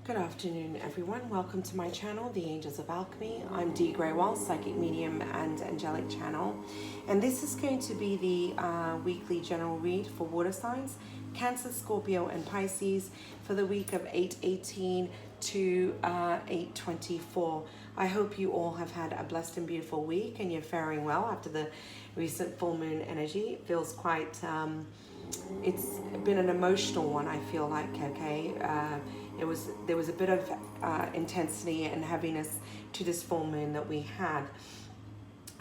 Good afternoon, everyone. Welcome to my channel, the Angels of Alchemy. I'm Dee Grewal, psychic medium and angelic channel. And this is going to be the weekly general read for water signs, Cancer, Scorpio, and Pisces for the week of 8/18 to 8/24. I hope you all have had a blessed and beautiful week and you're faring well after the recent full moon energy. It feels quite, it's been an emotional one, I feel like, okay? There was a bit of intensity and heaviness to this full moon that we had.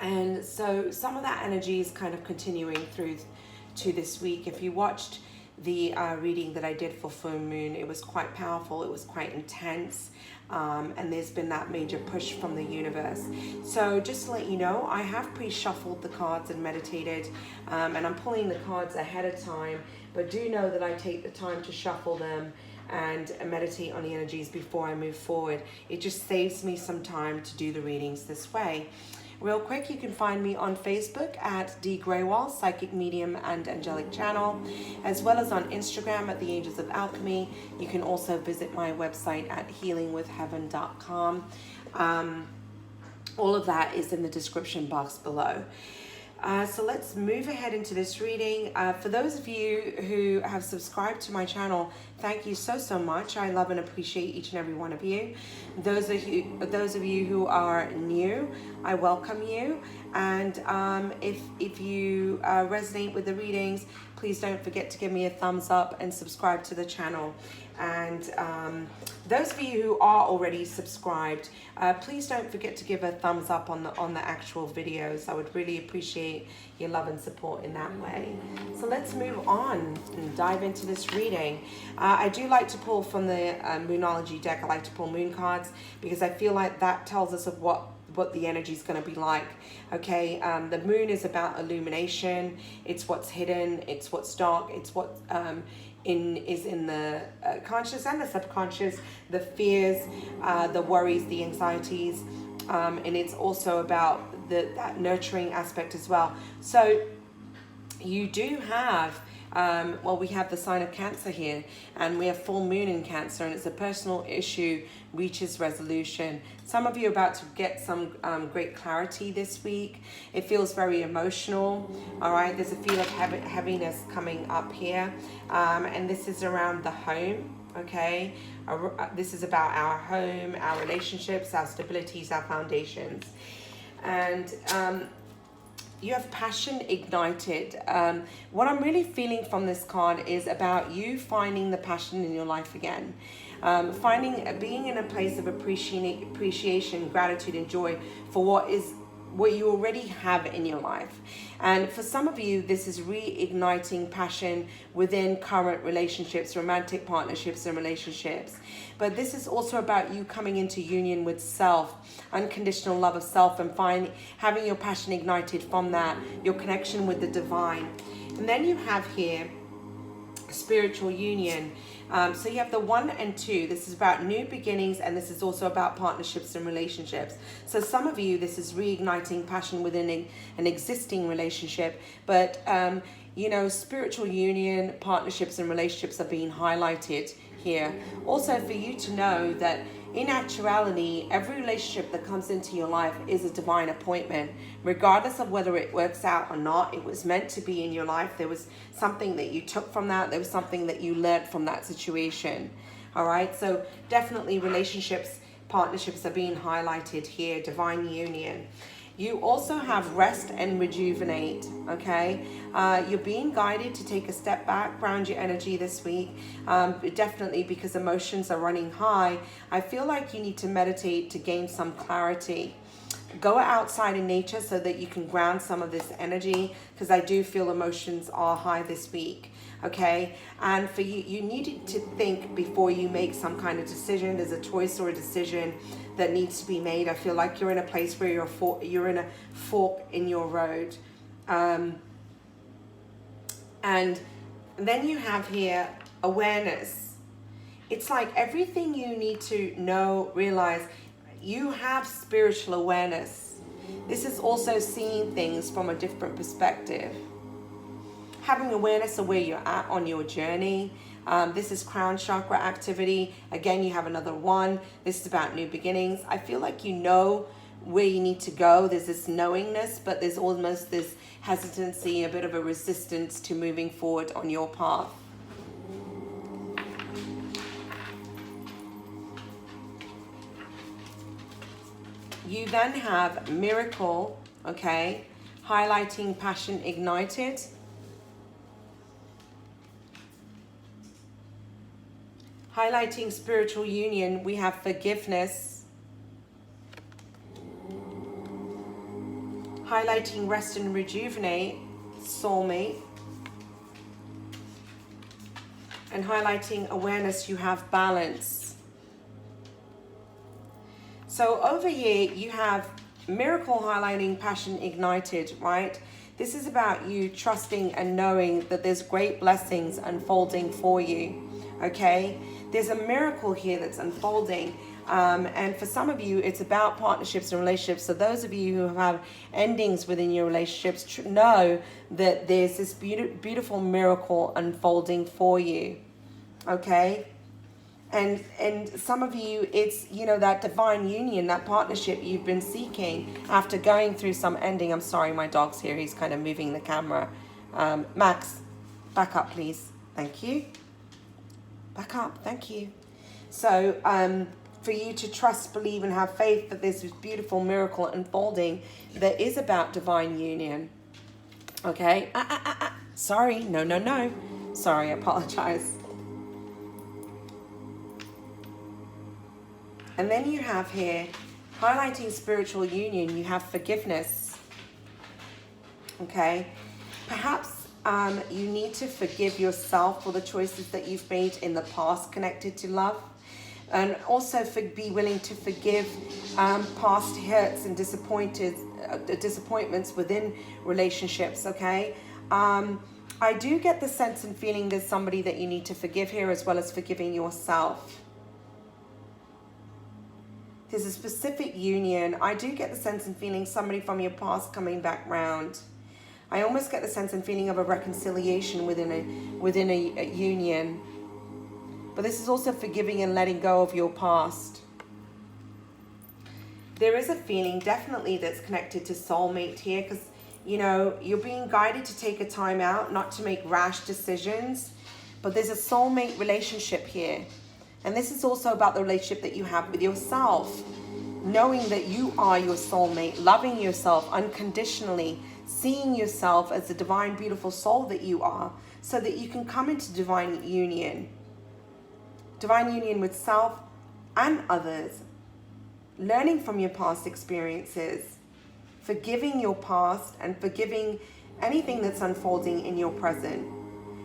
And so some of that energy is kind of continuing through to this week. If you watched the reading that I did for full moon, it was quite powerful, it was quite intense, and there's been that major push from the universe. So just to let you know, I have pre-shuffled the cards and meditated, and I'm pulling the cards ahead of time, but do know that I take the time to shuffle them and meditate on the energies before I move forward. It just saves me some time to do the readings this way. Real quick, you can find me on Facebook at Dee Grewal, Psychic Medium and Angelic Channel, as well as on Instagram at the Angels of Alchemy. You can also visit my website at healingwithheaven.com. All of that is in the description box below. So let's move ahead into this reading. For those of you who have subscribed to my channel, thank you so much. I love and appreciate each and every one of you. Those of you who are new, I welcome you. And if you resonate with the readings, please don't forget to give me a thumbs up and subscribe to the channel. And those of you who are already subscribed, please don't forget to give a thumbs up on the actual videos. I would really appreciate your love and support in that way. So let's move on and dive into this reading. I do like to pull from the Moonology deck. I like to pull moon cards because I feel like that tells us of what the energy is going to be like. Okay, the moon is about illumination. It's what's hidden, it's what's dark, it's what is in the conscious and the subconscious, the fears, the worries, the anxieties, and it's also about that nurturing aspect as well. So you do have we have the sign of Cancer here, and we have full moon in Cancer, and it's a personal issue reaches resolution. Some of you are about to get some great clarity this week. It feels very emotional. All right, there's a feel of heaviness coming up here, and this is around the home. Okay, this is about our home, our relationships, our stabilities, our foundations, and you have passion ignited. What I'm really feeling from this card is about you finding the passion in your life again. Being in a place of appreciation, gratitude, and joy for what you already have in your life. And for some of you, this is reigniting passion within current relationships, romantic partnerships and relationships. But this is also about you coming into union with self, unconditional love of self, and having your passion ignited from that, your connection with the divine. And then you have here spiritual union. So you have the 1 and 2. This is about new beginnings, and this is also about partnerships and relationships. So some of you, this is reigniting passion within an existing relationship, but spiritual union, partnerships and relationships are being highlighted here. Also for you to know that in actuality, every relationship that comes into your life is a divine appointment. Regardless of whether it works out or not, it was meant to be in your life. There was something that you took from that. There was something that you learned from that situation. All right, so definitely relationships, partnerships are being highlighted here, divine union. You also have rest and rejuvenate, okay? You're being guided to take a step back, ground your energy this week, definitely because emotions are running high. I feel like you need to meditate to gain some clarity. Go outside in nature so that you can ground some of this energy, because I do feel emotions are high this week, okay? And for you need to think before you make some kind of decision. There's a choice or a decision that needs to be made. I feel like you're in a place where you're in a fork in your road. And then you have here awareness. It's like everything you need to know, realize, you have spiritual awareness. This is also seeing things from a different perspective. Having awareness of where you're at on your journey, This is crown chakra activity. Again, you have another one. This is about new beginnings. I feel like you know where you need to go. There's this knowingness, but there's almost this hesitancy, a bit of a resistance to moving forward on your path. You then have miracle, okay, highlighting passion ignited. Highlighting spiritual union, we have forgiveness. Highlighting rest and rejuvenate, soulmate. And highlighting awareness, you have balance. So over here, you have miracle highlighting passion ignited, right? This is about you trusting and knowing that there's great blessings unfolding for you, okay? There's a miracle here that's unfolding. And for some of you, it's about partnerships and relationships. So those of you who have endings within your relationships, know that there's this beautiful miracle unfolding for you, okay? And some of you, it's, you know, that divine union, that partnership you've been seeking after going through some ending. I'm sorry, my dog's here. He's kind of moving the camera. Max, back up, please. Thank you. Back up. Thank you. So for you to trust, believe, and have faith that there's this beautiful miracle unfolding that is about divine union. Okay? Sorry. No. Sorry, I apologize. And then you have here, highlighting spiritual union, you have forgiveness. Okay? Perhaps you need to forgive yourself for the choices that you've made in the past connected to love. And also be willing to forgive past hurts and disappointments within relationships, okay? I do get the sense and feeling there's somebody that you need to forgive here, as well as forgiving yourself. There's a specific union. I do get the sense and feeling somebody from your past coming back round. I almost get the sense and feeling of a reconciliation within a union. But this is also forgiving and letting go of your past. There is a feeling definitely that's connected to soulmate here, because, you know, you're being guided to take a time out, not to make rash decisions. But there's a soulmate relationship here. And this is also about the relationship that you have with yourself. Knowing that you are your soulmate, loving yourself unconditionally, seeing yourself as the divine, beautiful soul that you are, so that you can come into divine union. Divine union with self and others. Learning from your past experiences. Forgiving your past and forgiving anything that's unfolding in your present.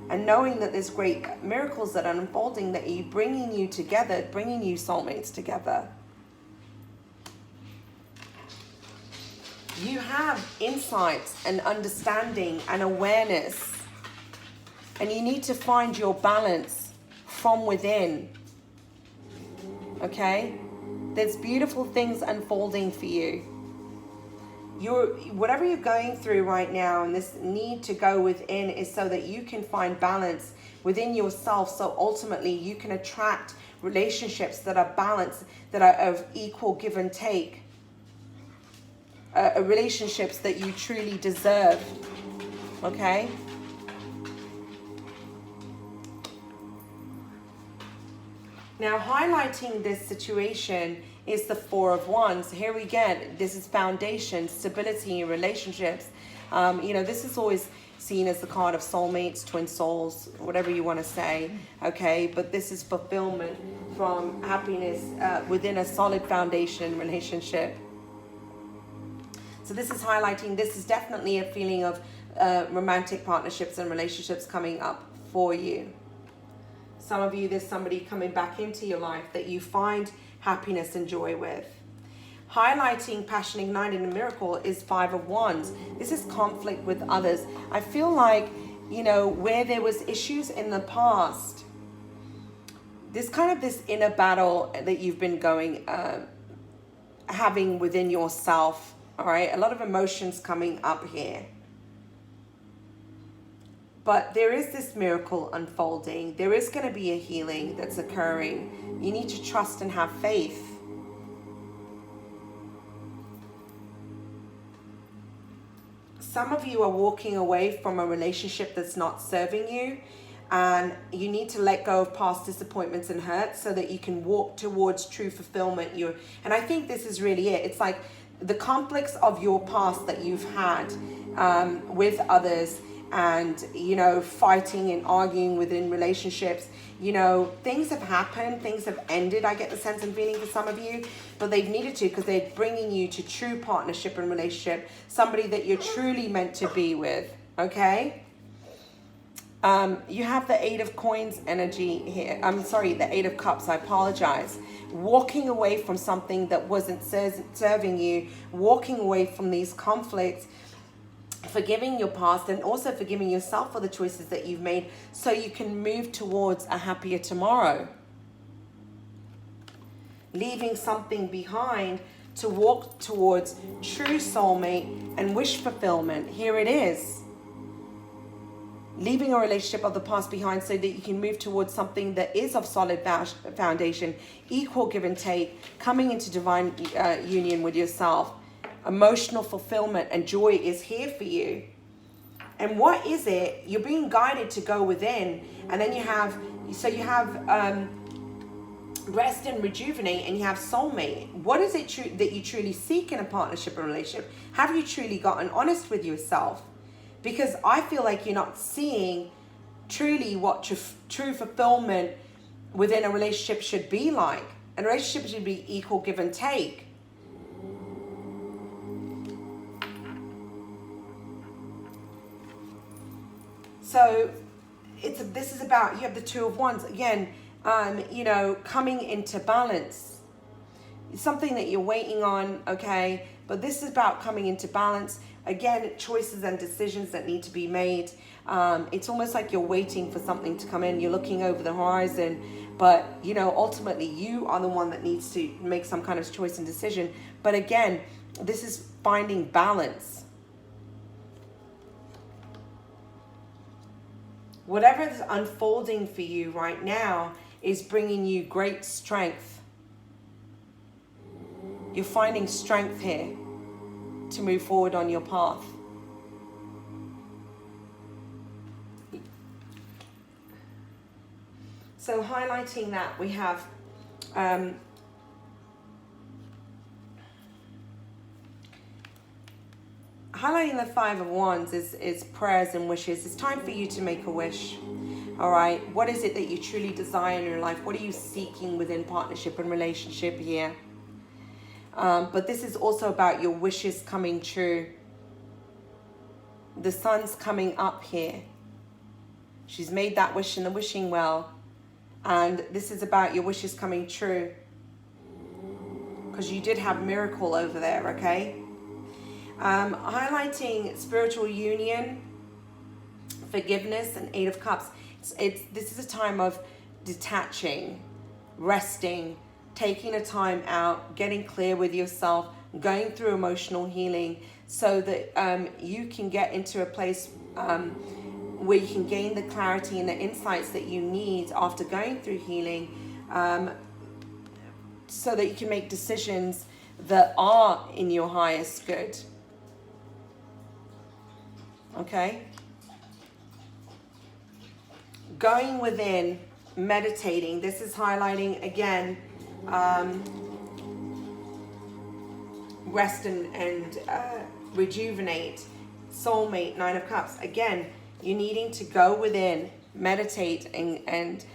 And knowing that there's great miracles that are unfolding, that are bringing you together, bringing you soulmates together. You have insights and understanding and awareness. And you need to find your balance from within. Okay? There's beautiful things unfolding for you. Whatever you're going through right now, and this need to go within, is so that you can find balance within yourself, so ultimately you can attract relationships that are balanced, that are of equal give and take, relationships that you truly deserve. Okay? Now, highlighting this situation is the Four of Wands. Here we get, this is foundation, stability in relationships. You know, this is always seen as the card of soulmates, twin souls, whatever you want to say, okay? But this is fulfillment from happiness within a solid foundation relationship. So this is highlighting, this is definitely a feeling of romantic partnerships and relationships coming up for you. Some of you, there's somebody coming back into your life that you find happiness and joy with. Highlighting passion igniting a miracle is Five of Wands. This is conflict with others. I feel like, you know, where there was issues in the past, there's kind of this inner battle that you've been having within yourself. All right, a lot of emotions coming up here. But there is this miracle unfolding. There is going to be a healing that's occurring. You need to trust and have faith. Some of you are walking away from a relationship that's not serving you, and you need to let go of past disappointments and hurts so that you can walk towards true fulfillment. And I think this is really it. It's like the conflicts of your past that you've had with others, and fighting and arguing within relationships. Things have happened, things have ended, I get the sense and feeling for some of you, but they've needed to, because they're bringing you to true partnership and relationship, somebody that you're truly meant to be with. Okay, you have the Eight of Coins energy here. I'm sorry, the Eight of Cups, I apologize. Walking away from something that wasn't serving you, walking away from these conflicts, forgiving your past, and also forgiving yourself for the choices that you've made, so you can move towards a happier tomorrow. Leaving something behind to walk towards true soulmate and wish fulfillment. Here it is. Leaving a relationship of the past behind so that you can move towards something that is of solid foundation, equal give and take, coming into divine union with yourself. Emotional fulfillment and joy is here for you. And what is it? You're being guided to go within, and then you have rest and rejuvenate, and you have soulmate. What is it that you truly seek in a partnership or relationship? Have you truly gotten honest with yourself? Because I feel like you're not seeing truly what true fulfillment within a relationship should be like. A relationship should be equal give and take. So this is about, you have the Two of Wands again, coming into balance. It's something that you're waiting on, okay? But this is about coming into balance. Again, choices and decisions that need to be made. It's almost like you're waiting for something to come in. You're looking over the horizon, but ultimately you are the one that needs to make some kind of choice and decision. But again, this is finding balance. Whatever is unfolding for you right now is bringing you great strength. You're finding strength here to move forward on your path. So highlighting that, we have highlighting the Five of Wands is prayers and wishes. It's time for you to make a wish. All right. What is it that you truly desire in your life? What are you seeking within partnership and relationship here? But this is also about your wishes coming true. The sun's coming up here. She's made that wish in the wishing well. And this is about your wishes coming true. Because you did have miracle over there, okay? Highlighting spiritual union, forgiveness, and Eight of Cups. This is a time of detaching, resting, taking a time out, getting clear with yourself, going through emotional healing, so that you can get into a place where you can gain the clarity and the insights that you need after going through healing, so that you can make decisions that are in your highest good. Okay? Going within, meditating. This is highlighting again rest and rejuvenate, soulmate, Nine of Cups. Again, you're needing to go within, meditate, and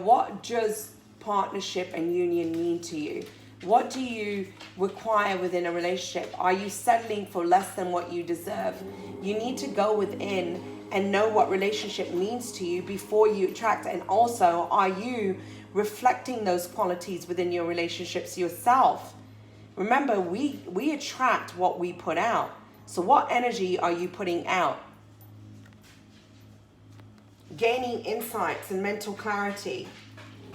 what does partnership and union mean to you? What do you require within a relationship? Are you settling for less than what you deserve? You need to go within and know what relationship means to you before you attract. And also, are you reflecting those qualities within your relationships yourself? Remember, we attract what we put out. So what energy are you putting out? Gaining insights and mental clarity.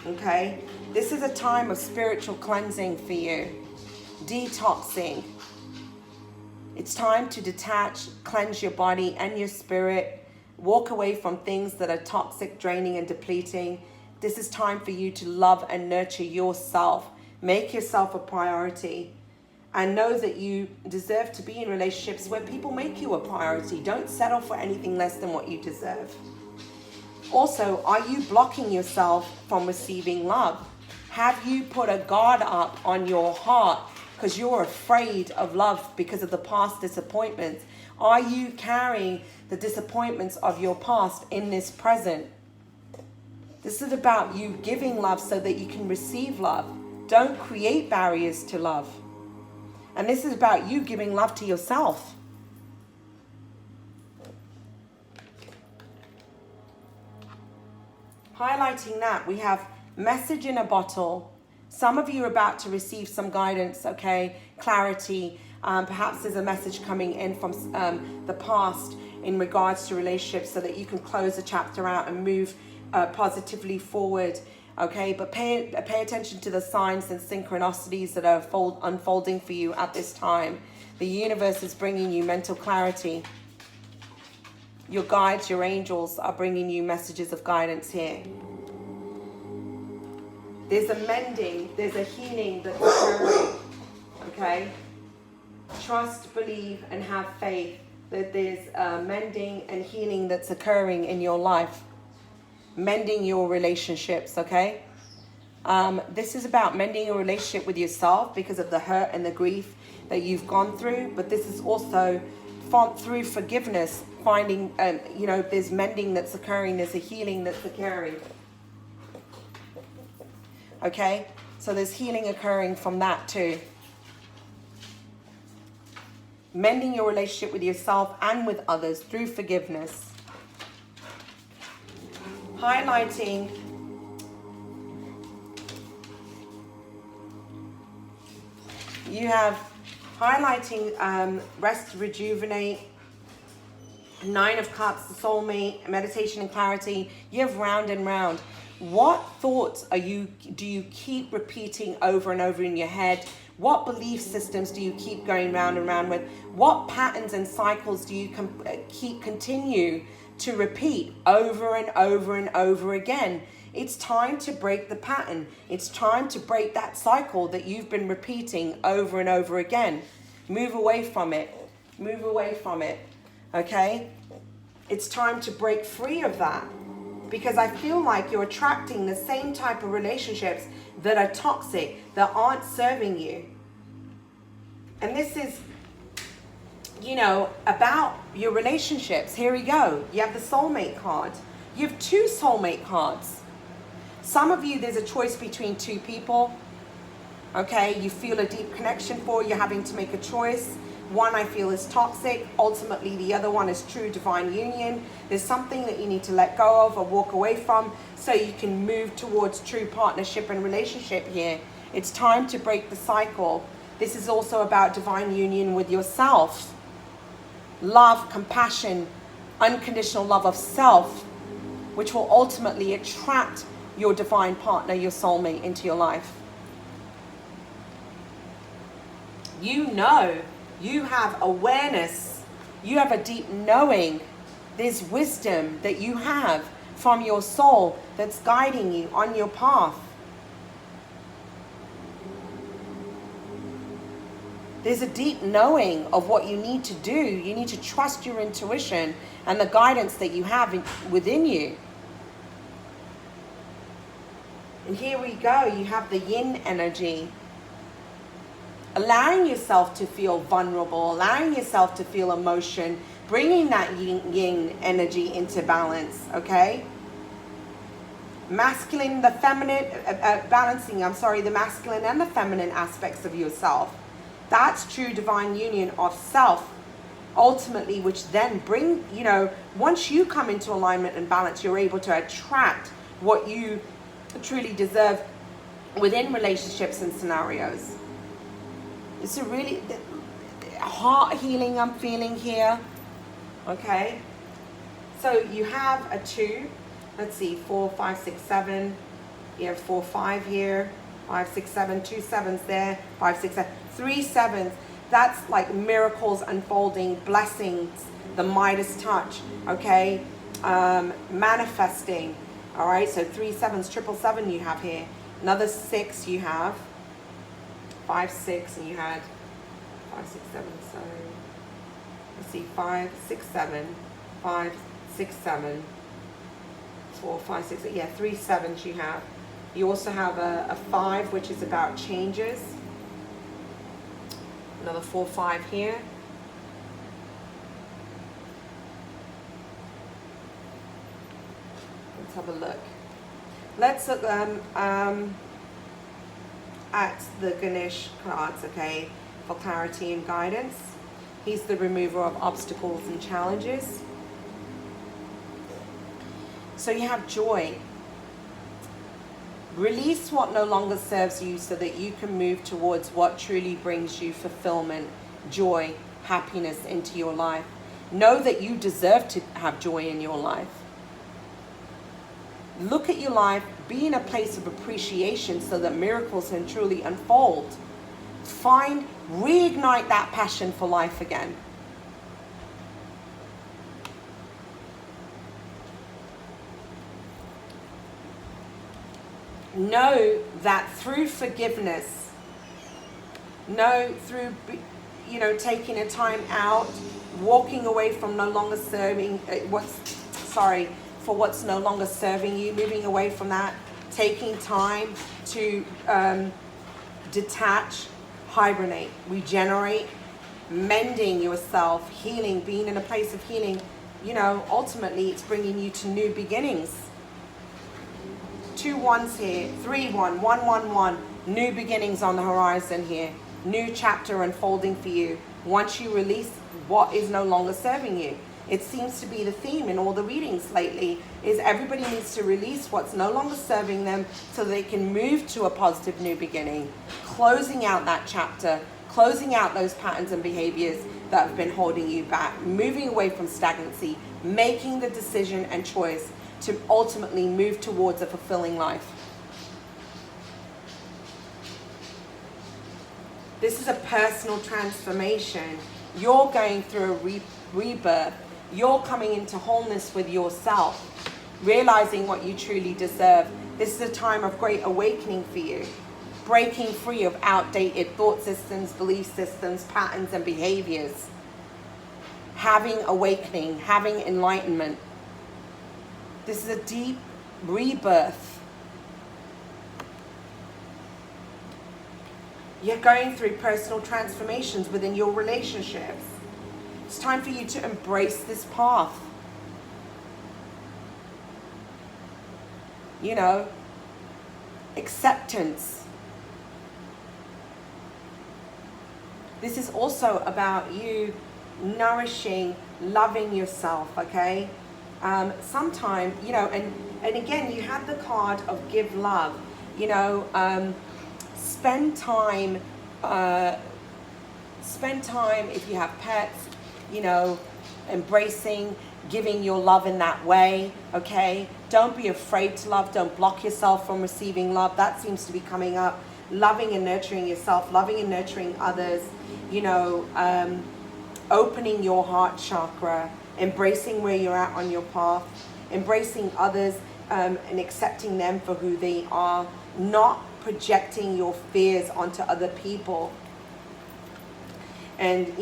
Okay, this is a time of spiritual cleansing for you, detoxing. It's time to detach, cleanse your body and your spirit, Walk away from things that are toxic, draining, and depleting. This is time for you to love and nurture yourself. Make yourself a priority. And know that you deserve to be in relationships where people make you a priority. Don't settle for anything less than what you deserve. Also, are you blocking yourself from receiving love? Have you put a guard up on your heart because you're afraid of love because of the past disappointments? Are you carrying the disappointments of your past in this present? This is about you giving love so that you can receive love. Don't create barriers to love. And this is about you giving love to yourself. Highlighting that, we have message in a bottle. Some of you are about to receive some guidance, okay? Clarity. Perhaps there's a message coming in from the past in regards to relationships so that you can close the chapter out and move positively forward, okay? But pay attention to the signs and synchronicities that are unfolding for you at this time. The universe is bringing you mental clarity. Your guides, your angels are bringing you messages of guidance here. There's a mending, there's a healing that's occurring, okay? Trust, believe, and have faith that there's mending and healing that's occurring in your life. Mending your relationships, okay? This is about mending your relationship with yourself because of the hurt and the grief that you've gone through. But this is also through forgiveness, finding, there's mending that's occurring. There's a healing that's occurring. Okay? So there's healing occurring from that too. Mending your relationship with yourself and with others through forgiveness. Highlighting you have rest, rejuvenate, 9 of Cups, the soulmate, meditation and clarity. You have round and round. What thoughts do you keep repeating over and over in your head? What belief systems do you keep going round and round with? What patterns and cycles do you continue to repeat over and over and over again? It's time to break the pattern. It's time to break that cycle that you've been repeating over and over again. Move away from it. Move away from it. Okay? It's time to break free of that. Because I feel like you're attracting the same type of relationships that are toxic, that aren't serving you. And this is, about your relationships. Here we go. You have the soulmate card. You have 2 soulmate cards. Some of you, there's a choice between 2 people. Okay, you feel a deep connection for, you're having to make a choice. One I feel is toxic. Ultimately, the other one is true divine union. There's something that you need to let go of or walk away from so you can move towards true partnership and relationship here. It's time to break the cycle. This is also about divine union with yourself. Love, compassion, unconditional love of self, which will ultimately attract your divine partner, your soulmate, into your life. You have awareness, you have a deep knowing. There's wisdom that you have from your soul that's guiding you on your path. There's a deep knowing of what you need to do. You need to trust your intuition and the guidance that you have within you. And here we go, you have the yin energy. Allowing yourself to feel vulnerable, allowing yourself to feel emotion, bringing that yin energy into balance, okay? Masculine, the feminine, balancing, the masculine and the feminine aspects of yourself. That's true divine union of self, ultimately, which then once you come into alignment and balance, you're able to attract what you truly deserve within relationships and scenarios. It's a really heart healing I'm feeling here. Okay. So you have a 2. Let's see, 4, 5, 6, 7. You have 4, 5 here. 5, 6, 7. 2 7s there. 5, 6, 7. 3 7s. That's like miracles unfolding, blessings, the Midas touch. Okay. manifesting. All right, so 3 7s, 777 you have here. Another 6 you have. 5 6, and you had 5 6 7. So let's see, 5 6 7, 5 6 7, 4 5 6. Yeah, 3 7s you have. You also have a 5, which is about changes. Another 4 5 here. Let's have a look. Let's look at the Ganesh cards, okay, for clarity and guidance. He's the remover of obstacles and challenges. So you have joy. Release what no longer serves you so that you can move towards what truly brings you fulfillment, joy, happiness into your life. Know that you deserve to have joy in your life. Look at your life, be in a place of appreciation so that miracles can truly unfold. Reignite that passion for life again. Know that through forgiveness, through taking a time out, walking away from no longer serving, for what's no longer serving you, moving away from that, taking time to detach, hibernate, regenerate, mending yourself, healing, being in a place of healing, ultimately it's bringing you to new beginnings. 2 1s here, 3 1, 1 1 1, new beginnings on the horizon here, new chapter unfolding for you once you release what is no longer serving you. It seems to be the theme in all the readings lately, is everybody needs to release what's no longer serving them so they can move to a positive new beginning, closing out that chapter, closing out those patterns and behaviors that have been holding you back, moving away from stagnancy, making the decision and choice to ultimately move towards a fulfilling life. This is a personal transformation. You're going through a rebirth. You're coming into wholeness with yourself, realizing what you truly deserve. This is a time of great awakening for you, breaking free of outdated thought systems, belief systems, patterns, and behaviors. Having awakening, having enlightenment. This is a deep rebirth. You're going through personal transformations within your relationships. It's time for you to embrace this path. Acceptance. This is also about you nourishing, loving yourself, okay? Sometime, and again, you have the card of give love, spend time if you have pets, embracing, giving your love in that way, okay? Don't be afraid to love. Don't block yourself from receiving love. That seems to be coming up. Loving and nurturing yourself, loving and nurturing others, opening your heart chakra, embracing where you're at on your path, embracing others and accepting them for who they are, not projecting your fears onto other people. And,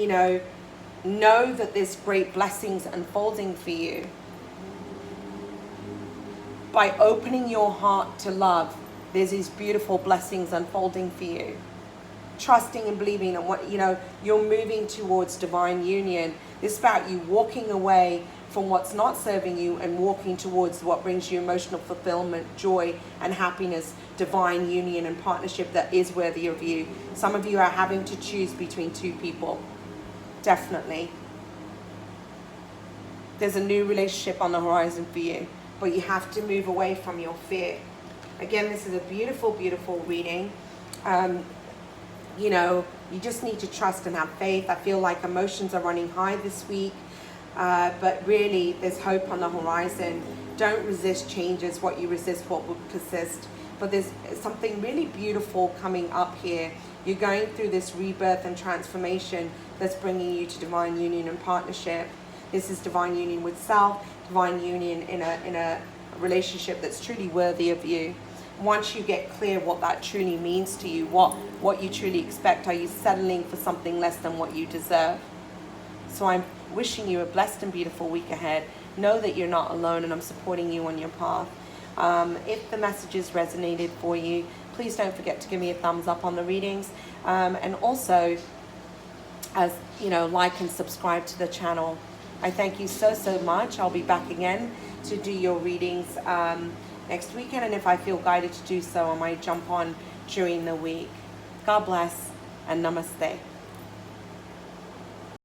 know that there's great blessings unfolding for you. By opening your heart to love, there's these beautiful blessings unfolding for you. Trusting and believing in what, you're moving towards divine union. It's about you walking away from what's not serving you and walking towards what brings you emotional fulfillment, joy, and happiness, divine union and partnership that is worthy of you. Some of you are having to choose between 2 people. Definitely. There's a new relationship on the horizon for you, but you have to move away from your fear. Again, this is a beautiful, beautiful reading. You just need to trust and have faith. I feel like emotions are running high this week, but really there's hope on the horizon. Don't resist changes. What you resist, what will persist. But there's something really beautiful coming up here. You're going through this rebirth and transformation that's bringing you to divine union and partnership. This is divine union with self, divine union in a relationship that's truly worthy of you. Once you get clear what that truly means to you, what you truly expect, are you settling for something less than what you deserve? So I'm wishing you a blessed and beautiful week ahead. Know that you're not alone, and I'm supporting you on your path. If the messages resonated for you, please don't forget to give me a thumbs up on the readings. And also, as you know, like and subscribe to the channel. I thank you so much. I'll be back again to do your readings next weekend, and if I feel guided to do so, I might jump on during the week. God bless and namaste.